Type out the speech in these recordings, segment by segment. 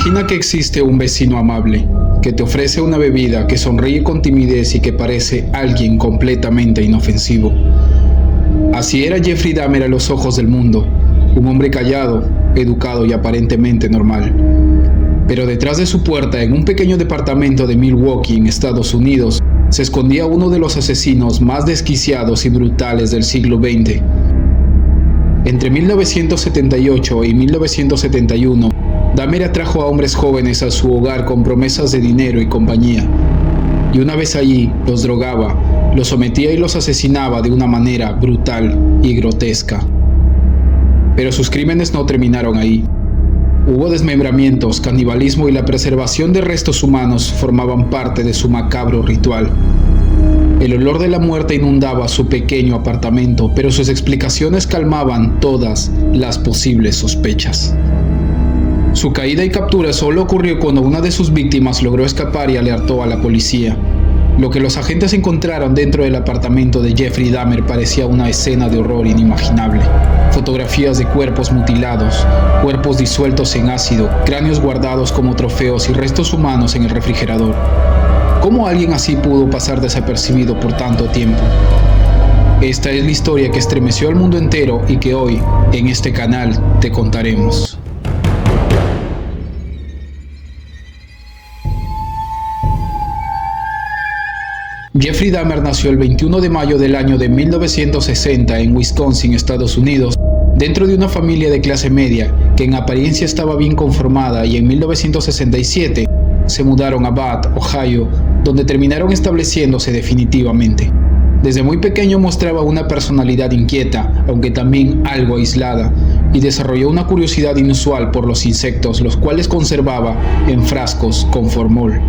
Imagina que existe un vecino amable, que te ofrece una bebida, que sonríe con timidez y que parece alguien completamente inofensivo. Así era Jeffrey Dahmer a los ojos del mundo, un hombre callado, educado y aparentemente normal. Pero detrás de su puerta, en un pequeño departamento de Milwaukee, en Estados Unidos, se escondía uno de los asesinos más desquiciados y brutales del siglo XX. Entre 1978 y 1971, Dahmer atrajo a hombres jóvenes a su hogar con promesas de dinero y compañía. Y una vez allí, los drogaba, los sometía y los asesinaba de una manera brutal y grotesca. Pero sus crímenes no terminaron ahí. Hubo desmembramientos, canibalismo y la preservación de restos humanos formaban parte de su macabro ritual. El olor de la muerte inundaba su pequeño apartamento, pero sus explicaciones calmaban todas las posibles sospechas. Su caída y captura solo ocurrió cuando una de sus víctimas logró escapar y alertó a la policía. Lo que los agentes encontraron dentro del apartamento de Jeffrey Dahmer parecía una escena de horror inimaginable. Fotografías de cuerpos mutilados, cuerpos disueltos en ácido, cráneos guardados como trofeos y restos humanos en el refrigerador. ¿Cómo alguien así pudo pasar desapercibido por tanto tiempo? Esta es la historia que estremeció al mundo entero y que hoy, en este canal, te contaremos. Jeffrey Dahmer nació el 21 de mayo del año de 1960 en Wisconsin, Estados Unidos, dentro de una familia de clase media que en apariencia estaba bien conformada, y en 1967 se mudaron a Bath, Ohio, donde terminaron estableciéndose definitivamente. Desde muy pequeño mostraba una personalidad inquieta, aunque también algo aislada, y desarrolló una curiosidad inusual por los insectos, los cuales conservaba en frascos con formol.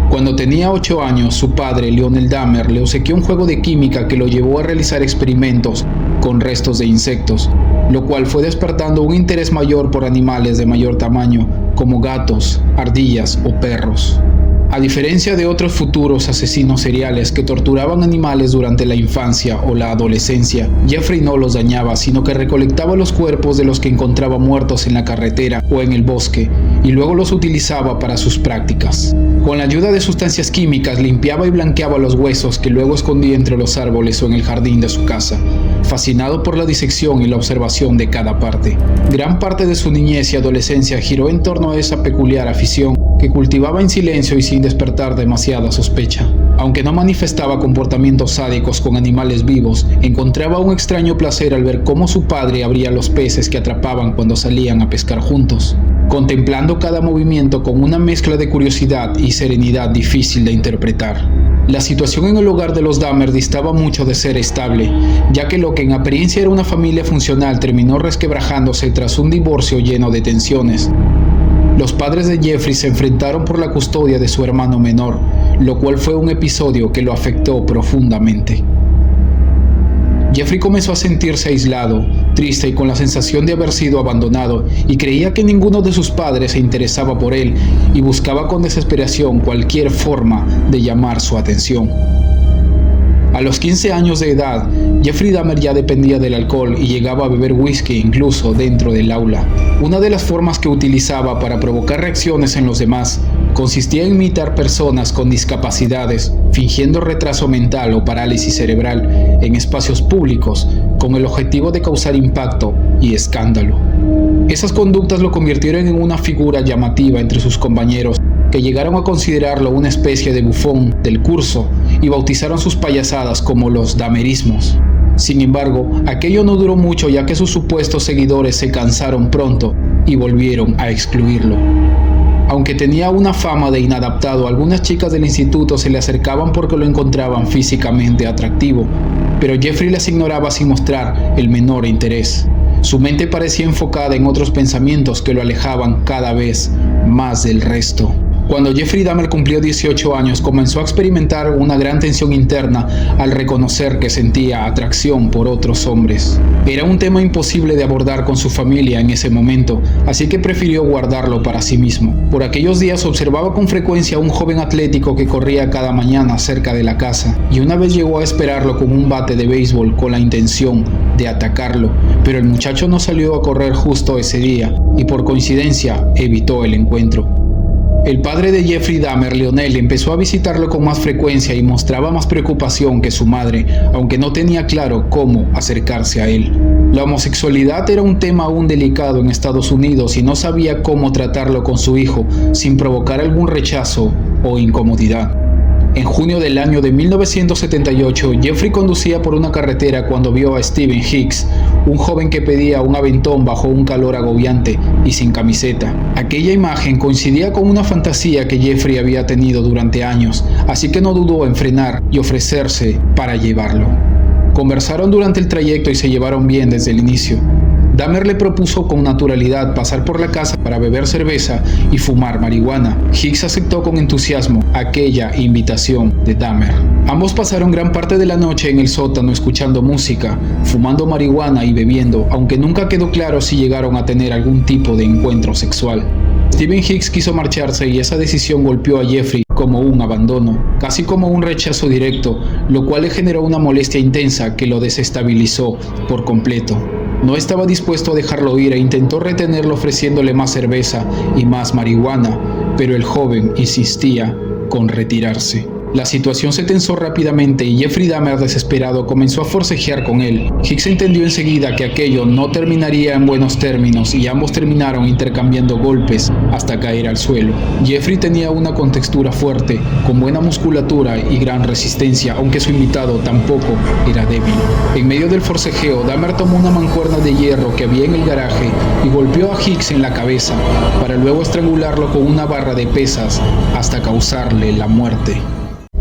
Cuando tenía 8 años, su padre, Lionel Dahmer, le obsequió un juego de química que lo llevó a realizar experimentos con restos de insectos, lo cual fue despertando un interés mayor por animales de mayor tamaño, como gatos, ardillas o perros. A diferencia de otros futuros asesinos seriales que torturaban animales durante la infancia o la adolescencia, Jeffrey no los dañaba, sino que recolectaba los cuerpos de los que encontraba muertos en la carretera o en el bosque, y luego los utilizaba para sus prácticas. Con la ayuda de sustancias químicas limpiaba y blanqueaba los huesos que luego escondía entre los árboles o en el jardín de su casa, fascinado por la disección y la observación de cada parte. Gran parte de su niñez y adolescencia giró en torno a esa peculiar afición que cultivaba en silencio y sin despertar demasiada sospecha. Aunque no manifestaba comportamientos sádicos con animales vivos, encontraba un extraño placer al ver cómo su padre abría los peces que atrapaban cuando salían a pescar juntos, contemplando cada movimiento con una mezcla de curiosidad y serenidad difícil de interpretar. La situación en el hogar de los Dahmer distaba mucho de ser estable, ya que lo que en apariencia era una familia funcional terminó resquebrajándose tras un divorcio lleno de tensiones. Los padres de Jeffrey se enfrentaron por la custodia de su hermano menor, lo cual fue un episodio que lo afectó profundamente. Jeffrey comenzó a sentirse aislado, triste y con la sensación de haber sido abandonado, y creía que ninguno de sus padres se interesaba por él y buscaba con desesperación cualquier forma de llamar su atención. A los 15 años de edad, Jeffrey Dahmer ya dependía del alcohol y llegaba a beber whisky incluso dentro del aula. Una de las formas que utilizaba para provocar reacciones en los demás consistía en imitar personas con discapacidades, fingiendo retraso mental o parálisis cerebral en espacios públicos, con el objetivo de causar impacto y escándalo. Esas conductas lo convirtieron en una figura llamativa entre sus compañeros, que llegaron a considerarlo una especie de bufón del curso y bautizaron sus payasadas como los Dahmerismos. Sin embargo, aquello no duró mucho, ya que sus supuestos seguidores se cansaron pronto y volvieron a excluirlo. Aunque tenía una fama de inadaptado, algunas chicas del instituto se le acercaban porque lo encontraban físicamente atractivo, pero Jeffrey las ignoraba sin mostrar el menor interés. Su mente parecía enfocada en otros pensamientos que lo alejaban cada vez más del resto. Cuando Jeffrey Dahmer cumplió 18 años, comenzó a experimentar una gran tensión interna al reconocer que sentía atracción por otros hombres. Era un tema imposible de abordar con su familia en ese momento, así que prefirió guardarlo para sí mismo. Por aquellos días observaba con frecuencia a un joven atlético que corría cada mañana cerca de la casa, y una vez llegó a esperarlo con un bate de béisbol con la intención de atacarlo, pero el muchacho no salió a correr justo ese día, y por coincidencia evitó el encuentro. El padre de Jeffrey Dahmer, Lionel, empezó a visitarlo con más frecuencia y mostraba más preocupación que su madre, aunque no tenía claro cómo acercarse a él. La homosexualidad era un tema aún delicado en Estados Unidos y no sabía cómo tratarlo con su hijo sin provocar algún rechazo o incomodidad. En junio del año de 1978, Jeffrey conducía por una carretera cuando vio a Stephen Hicks, un joven que pedía un aventón bajo un calor agobiante y sin camiseta. Aquella imagen coincidía con una fantasía que Jeffrey había tenido durante años, así que no dudó en frenar y ofrecerse para llevarlo. Conversaron durante el trayecto y se llevaron bien desde el inicio. Dahmer le propuso con naturalidad pasar por la casa para beber cerveza y fumar marihuana. Hicks aceptó con entusiasmo aquella invitación de Dahmer. Ambos pasaron gran parte de la noche en el sótano escuchando música, fumando marihuana y bebiendo, aunque nunca quedó claro si llegaron a tener algún tipo de encuentro sexual. Stephen Hicks quiso marcharse y esa decisión golpeó a Jeffrey como un abandono, casi como un rechazo directo, lo cual le generó una molestia intensa que lo desestabilizó por completo. No estaba dispuesto a dejarlo ir e intentó retenerlo ofreciéndole más cerveza y más marihuana, pero el joven insistía con retirarse. La situación se tensó rápidamente y Jeffrey Dahmer, desesperado, comenzó a forcejear con él. Hicks entendió enseguida que aquello no terminaría en buenos términos y ambos terminaron intercambiando golpes hasta caer al suelo. Jeffrey tenía una contextura fuerte, con buena musculatura y gran resistencia, aunque su invitado tampoco era débil. En medio del forcejeo, Dahmer tomó una mancuerna de hierro que había en el garaje y golpeó a Hicks en la cabeza, para luego estrangularlo con una barra de pesas hasta causarle la muerte.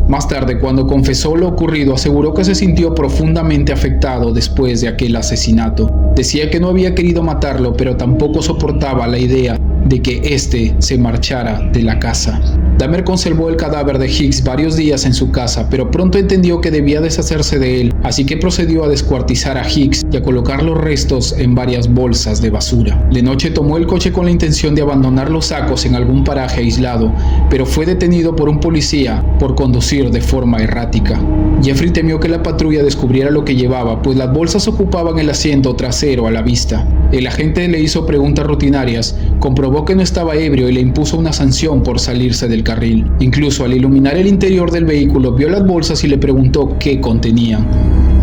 Más tarde, cuando confesó lo ocurrido, aseguró que se sintió profundamente afectado después de aquel asesinato. Decía que no había querido matarlo, pero tampoco soportaba la idea de que éste se marchara de la casa. Dahmer conservó el cadáver de Hicks varios días en su casa, pero pronto entendió que debía deshacerse de él, así que procedió a descuartizar a Hicks y a colocar los restos en varias bolsas de basura. De noche tomó el coche con la intención de abandonar los sacos en algún paraje aislado, pero fue detenido por un policía por conducir de forma errática. Jeffrey temió que la patrulla descubriera lo que llevaba, pues las bolsas ocupaban el asiento trasero a la vista. El agente le hizo preguntas rutinarias, comprobó que no estaba ebrio y le impuso una sanción por salirse del carril. Incluso al iluminar el interior del vehículo, vio las bolsas y le preguntó qué contenían.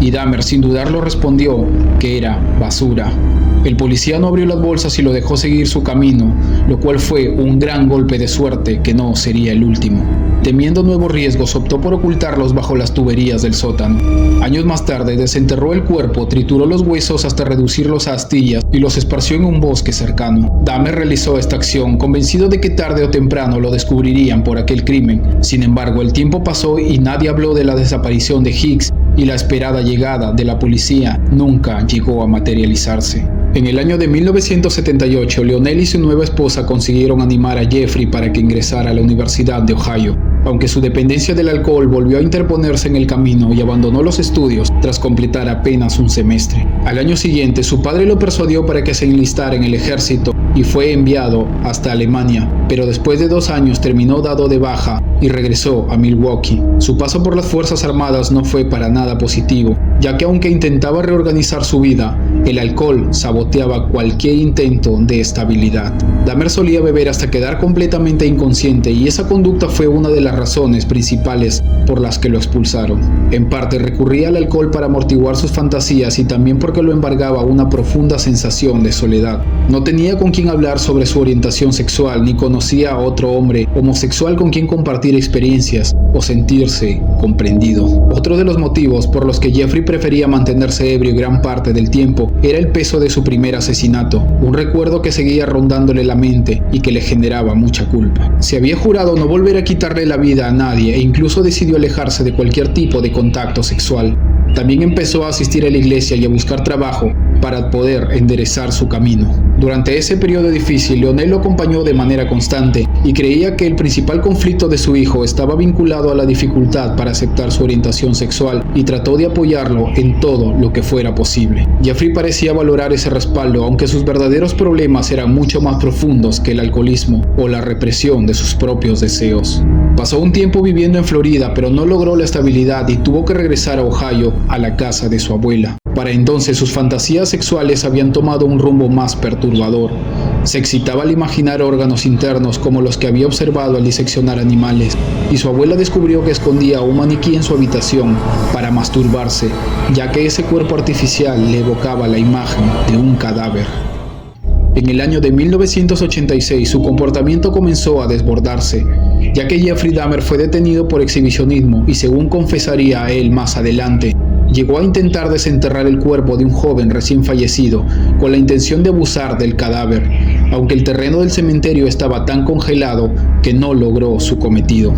Y Dahmer, sin dudarlo, respondió que era basura. El policía no abrió las bolsas y lo dejó seguir su camino, lo cual fue un gran golpe de suerte que no sería el último. Temiendo nuevos riesgos, optó por ocultarlos bajo las tuberías del sótano. Años más tarde, desenterró el cuerpo, trituró los huesos hasta reducirlos a astillas y los esparció en un bosque cercano. Dahmer realizó esta acción, convencido de que tarde o temprano lo descubrirían por aquel crimen. Sin embargo, el tiempo pasó y nadie habló de la desaparición de Hicks, y la esperada llegada de la policía nunca llegó a materializarse. En el año de 1978, Lionel y su nueva esposa consiguieron animar a Jeffrey para que ingresara a la Universidad de Ohio, aunque su dependencia del alcohol volvió a interponerse en el camino y abandonó los estudios tras completar apenas un semestre. Al año siguiente, su padre lo persuadió para que se enlistara en el ejército y fue enviado hasta Alemania, pero después de 2 años terminó dado de baja y regresó a Milwaukee. Su paso por las Fuerzas Armadas no fue para nada positivo, ya que aunque intentaba reorganizar su vida, el alcohol saboteaba cualquier intento de estabilidad. Dahmer solía beber hasta quedar completamente inconsciente y esa conducta fue una de las razones principales por las que lo expulsaron. En parte recurría al alcohol para amortiguar sus fantasías y también porque lo embargaba una profunda sensación de soledad. No tenía con quién hablar sobre su orientación sexual ni conocía a otro hombre homosexual con quien compartir experiencias o sentirse comprendido. Otro de los motivos por los que Jeffrey prefería mantenerse ebrio gran parte del tiempo era el peso de su primer asesinato, un recuerdo que seguía rondándole la mente y que le generaba mucha culpa. Se había jurado no volver a quitarle la vida a nadie e incluso decidió alejarse de cualquier tipo de contacto sexual. También empezó a asistir a la iglesia y a buscar trabajo para poder enderezar su camino. Durante ese periodo difícil, Lionel lo acompañó de manera constante y creía que el principal conflicto de su hijo estaba vinculado a la dificultad para aceptar su orientación sexual y trató de apoyarlo en todo lo que fuera posible. Jeffrey parecía valorar ese respaldo, aunque sus verdaderos problemas eran mucho más profundos que el alcoholismo o la represión de sus propios deseos. Pasó un tiempo viviendo en Florida, pero no logró la estabilidad y tuvo que regresar a Ohio, a la casa de su abuela. Para entonces sus fantasías sexuales habían tomado un rumbo más perturbador. Se excitaba al imaginar órganos internos como los que había observado al diseccionar animales, y su abuela descubrió que escondía un maniquí en su habitación para masturbarse, ya que ese cuerpo artificial le evocaba la imagen de un cadáver. En el año de 1986 su comportamiento comenzó a desbordarse, ya que Jeffrey Dahmer fue detenido por exhibicionismo y, según confesaría a él más adelante, llegó a intentar desenterrar el cuerpo de un joven recién fallecido con la intención de abusar del cadáver, aunque el terreno del cementerio estaba tan congelado que no logró su cometido.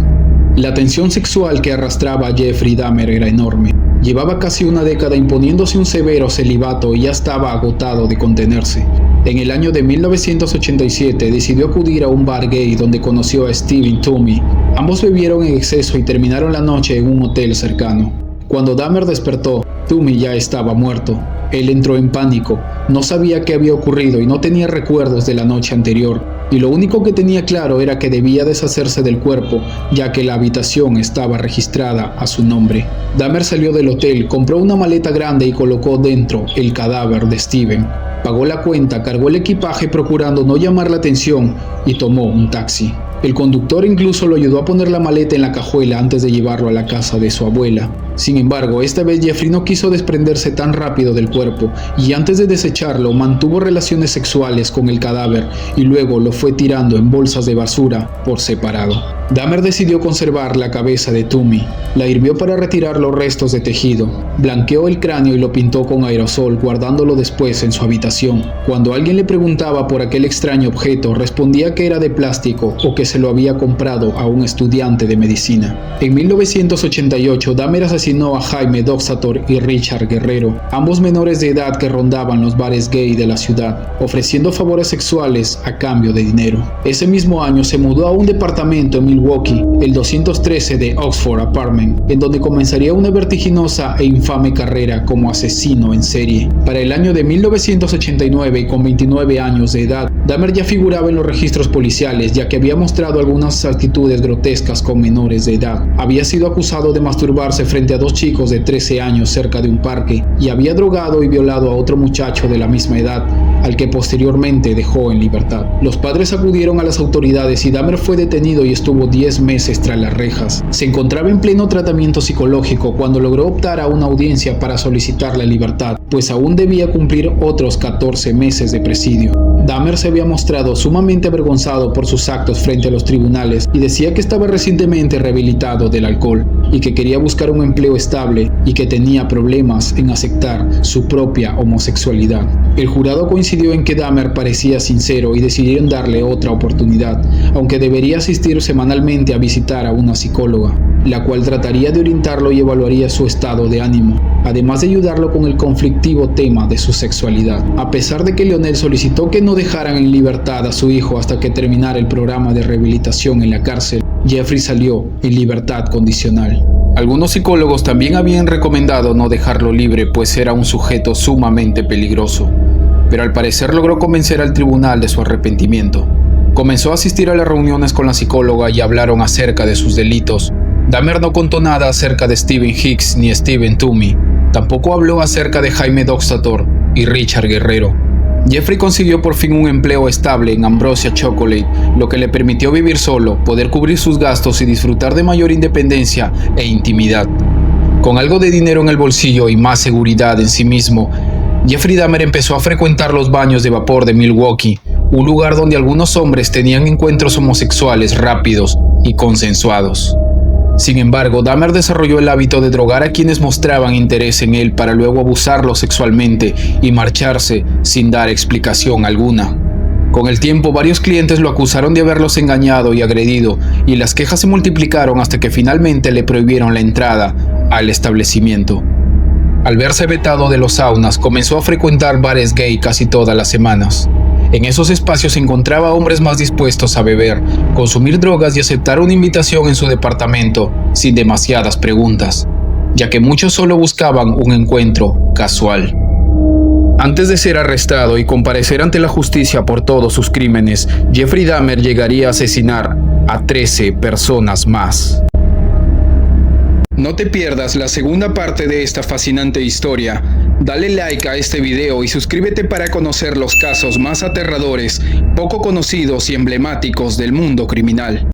La tensión sexual que arrastraba a Jeffrey Dahmer era enorme. Llevaba casi una década imponiéndose un severo celibato y ya estaba agotado de contenerse. En el año de 1987 decidió acudir a un bar gay donde conoció a Stephen Toomey. Ambos bebieron en exceso y terminaron la noche en un hotel cercano. Cuando Dahmer despertó, Toomey ya estaba muerto. Él entró en pánico, no sabía qué había ocurrido y no tenía recuerdos de la noche anterior, y lo único que tenía claro era que debía deshacerse del cuerpo, ya que la habitación estaba registrada a su nombre. Dahmer salió del hotel, compró una maleta grande y colocó dentro el cadáver de Steven. Pagó la cuenta, cargó el equipaje procurando no llamar la atención y tomó un taxi. El conductor incluso lo ayudó a poner la maleta en la cajuela antes de llevarlo a la casa de su abuela. Sin embargo, esta vez Jeffrey no quiso desprenderse tan rápido del cuerpo y antes de desecharlo mantuvo relaciones sexuales con el cadáver y luego lo fue tirando en bolsas de basura por separado. Dahmer decidió conservar la cabeza de Toomey, la hirvió para retirar los restos de tejido, blanqueó el cráneo y lo pintó con aerosol, guardándolo después en su habitación. Cuando alguien le preguntaba por aquel extraño objeto, respondía que era de plástico o que se lo había comprado a un estudiante de medicina. En 1988, Dahmer asesinó a Jaime Doxator y Richard Guerrero, ambos menores de edad que rondaban los bares gay de la ciudad, ofreciendo favores sexuales a cambio de dinero. Ese mismo año se mudó a un departamento en Milwaukee, el 213 de Oxford Apartment, en donde comenzaría una vertiginosa e infame carrera como asesino en serie. Para el año de 1989 y con 29 años de edad, Dahmer ya figuraba en los registros policiales, ya que había mostrado algunas actitudes grotescas con menores de edad. Había sido acusado de masturbarse frente a dos chicos de 13 años cerca de un parque y había drogado y violado a otro muchacho de la misma edad, al que posteriormente dejó en libertad. Los padres acudieron a las autoridades y Dahmer fue detenido y estuvo 10 meses tras las rejas. Se encontraba en pleno tratamiento psicológico cuando logró optar a una audiencia para solicitar la libertad, pues aún debía cumplir otros 14 meses de presidio. Dahmer se había mostrado sumamente avergonzado por sus actos frente a los tribunales y decía que estaba recientemente rehabilitado del alcohol y que quería buscar un empleo estable y que tenía problemas en aceptar su propia homosexualidad. El jurado coincidió en que Dahmer parecía sincero y decidieron darle otra oportunidad, aunque debería asistir semanalmente a visitar a una psicóloga, la cual trataría de orientarlo y evaluaría su estado de ánimo, además de ayudarlo con el conflictivo tema de su sexualidad. A pesar de que Leonel solicitó que no dejaran en libertad a su hijo hasta que terminara el programa de rehabilitación en la cárcel, Jeffrey salió en libertad condicional. Algunos psicólogos también habían recomendado no dejarlo libre, pues era un sujeto sumamente peligroso, pero al parecer logró convencer al tribunal de su arrepentimiento. Comenzó a asistir a las reuniones con la psicóloga y hablaron acerca de sus delitos. Dahmer no contó nada acerca de Stephen Hicks ni Stephen Toomey. Tampoco habló acerca de Jaime Doxator y Richard Guerrero. Jeffrey consiguió por fin un empleo estable en Ambrosia Chocolate, lo que le permitió vivir solo, poder cubrir sus gastos y disfrutar de mayor independencia e intimidad. Con algo de dinero en el bolsillo y más seguridad en sí mismo, Jeffrey Dahmer empezó a frecuentar los baños de vapor de Milwaukee, un lugar donde algunos hombres tenían encuentros homosexuales rápidos y consensuados. Sin embargo, Dahmer desarrolló el hábito de drogar a quienes mostraban interés en él para luego abusarlos sexualmente y marcharse sin dar explicación alguna. Con el tiempo, varios clientes lo acusaron de haberlos engañado y agredido, y las quejas se multiplicaron hasta que finalmente le prohibieron la entrada al establecimiento. Al verse vetado de los saunas, comenzó a frecuentar bares gay casi todas las semanas. En esos espacios encontraba hombres más dispuestos a beber, consumir drogas y aceptar una invitación en su departamento sin demasiadas preguntas, ya que muchos solo buscaban un encuentro casual. Antes de ser arrestado y comparecer ante la justicia por todos sus crímenes, Jeffrey Dahmer llegaría a asesinar a 13 personas más. No te pierdas la segunda parte de esta fascinante historia. Dale like a este video y suscríbete para conocer los casos más aterradores, poco conocidos y emblemáticos del mundo criminal.